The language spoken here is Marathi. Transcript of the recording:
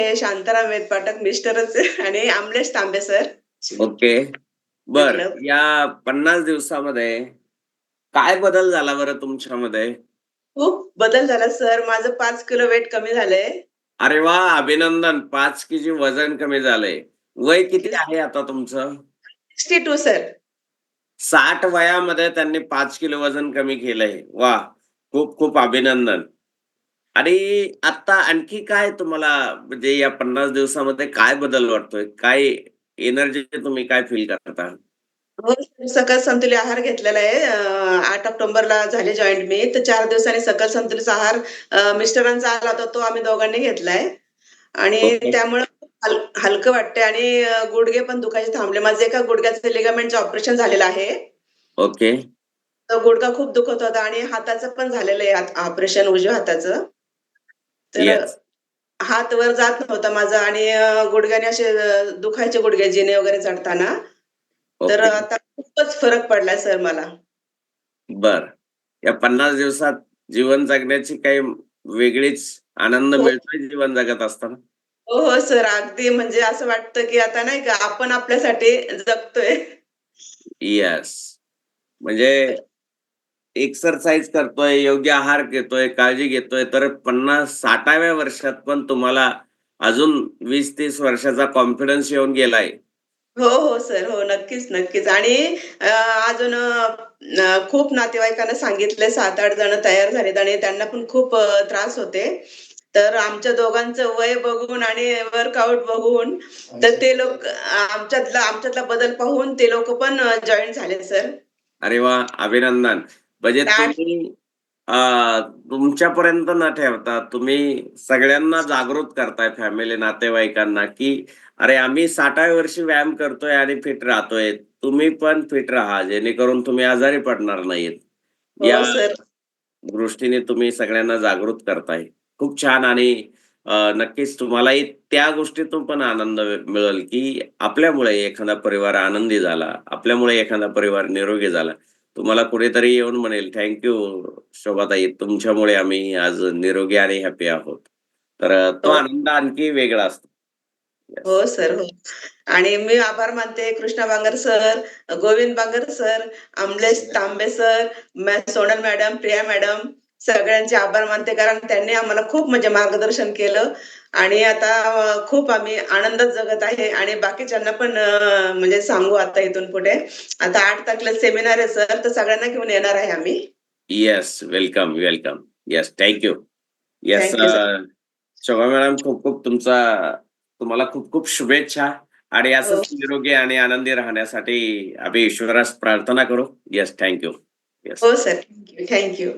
हे शांताराम वेदपाठक मिस्टरच आणि अमलेश तांबे सर. ओके. बर म्हटलं या 50 दिवसामध्ये काय बदल झाला बरं तुमच्यामध्ये? खूप बदल झाला सर. माझं 5 किलो वेट कमी झालंय. अरे वाह! अभिनंदन. 5 केजी वजन कमी झालंय. वय किती आहे आता तुमचं? 62 सर. 60 वयामध्ये त्यांनी 5 किलो वजन कमी केलंय. वाह! खूप खूप अभिनंदन. आणि आता आणखी काय तुम्हाला म्हणजे या 50 दिवसामध्ये काय बदल वाटतोय? काय एनर्जी तुम्ही काय फील करता? हो, सकल संतुलित आहार घेतलेला आहे. 8 ऑक्टोबरला झाले जॉइंट मी. तर 4 दिवसांनी सकल संतुलित आहार मिस्टरांचा आला होता, तो आम्ही दोघांनी घेतलाय आणि ओके, त्यामुळं हलकं वाटतंय आणि गुडघे पण दुखायचे थांबले. माझं एका गुडघ्याचं लिगामेंटचं ऑपरेशन झालेलं आहे. ओके. तर गुडघा खूप दुखत होता आणि हाताचं पण झालेलं आहे ऑपरेशन उजव्या हाताचं. तर येस. हात वर जात नव्हता माझा आणि गुडघ्याने असे दुखायचे गुडघे जिने वगैरे चढताना. तर ओके. आता खूपच फरक पडलाय सर मला. बरं. या 50 दिवसात जीवन जगण्याची काही वेगळीच आनंद हो, मिळतोय जीवन जगत असताना? हो, हो सर. अगदी म्हणजे असं वाटतं, की आता नाही का आपण आपल्यासाठी जगतोय. येस. म्हणजे एक्सरसाइज करतोय, योग्य आहार घेतोय, काळजी घेतोय, तर 50-60व्या वर्षात पण तुम्हाला अजून 20-30 वर्षाचा कॉन्फिडन्स येऊन गेलाय. हो, हो सर. हो, नक्कीच, नक्कीच. आणि अजून खूप नातेवाईकांना सांगितले 7-8 जण तयार झालेत आणि त्यांना पण खूप त्रास होते. तर आमच्या दोघांचं वय बघून आणि वर्कआउट बघून तर ते लोक आमच्यातला बदल पाहून ते लोकं पण जॉइन झाले सर. अरे वाह! अभिनंदन. म्हणजे त्या तुम्ही अ, तुमच्यापर्यंत न ठेवता तुम्ही सगळ्यांना जागृत करताय फॅमिली, नातेवाईकांना, की अरे आम्ही 60व्या वर्षी व्यायाम करतोय आणि फिट राहतोय. तुम्ही पण फिट राहा, जेणेकरून तुम्ही आजारी पडणार नाहीत. हो या सर. दृष्टीने तुम्ही सगळ्यांना जागृत करताय. खूप छान आणि नक्कीच तुम्हालाही त्या गोष्टीतून पण आनंद मिळेल, की आपल्यामुळे एखादा परिवार आनंदी झाला, आपल्यामुळे एखादा परिवार निरोगी झाला. तुम्हाला कुणीतरी येऊन म्हणेल, "थँक शोभाताई, तुमच्यामुळे आम्ही आज निरोगी आणि हॅपी आहोत." तर तो हो. आनंद आणखी वेगळा असतो. हो येस. सर, हो. आणि मी आभार मानते Krishna Bangar sir, Govind Bangar sir, Amlesh Tambe sir, Sonal madam, Priya madam सगळ्यांचे आभार मानते. कारण त्यांनी आम्हाला खूप म्हणजे मार्गदर्शन केलं आणि आता खूप आम्ही आनंदात जगत आहे आणि बाकीच्यांना पण म्हणजे सांगू आता इथून पुढे. आता 8 तारखेला सेमिनार आहे सर, तर सगळ्यांना घेऊन येणार आहे आम्ही. Yes. Welcome, welcome. Yes. Thank yes. Thank sir. Shobha madam खूप-खूप तुम्हाला खूप-खूप शुभेच्छा आणि हो, असंच निरोगी आणि आनंदी राहण्यासाठी आम्ही ईश्वरास प्रार्थना करू. Yes, thank you. येस. हो सर. Thank you.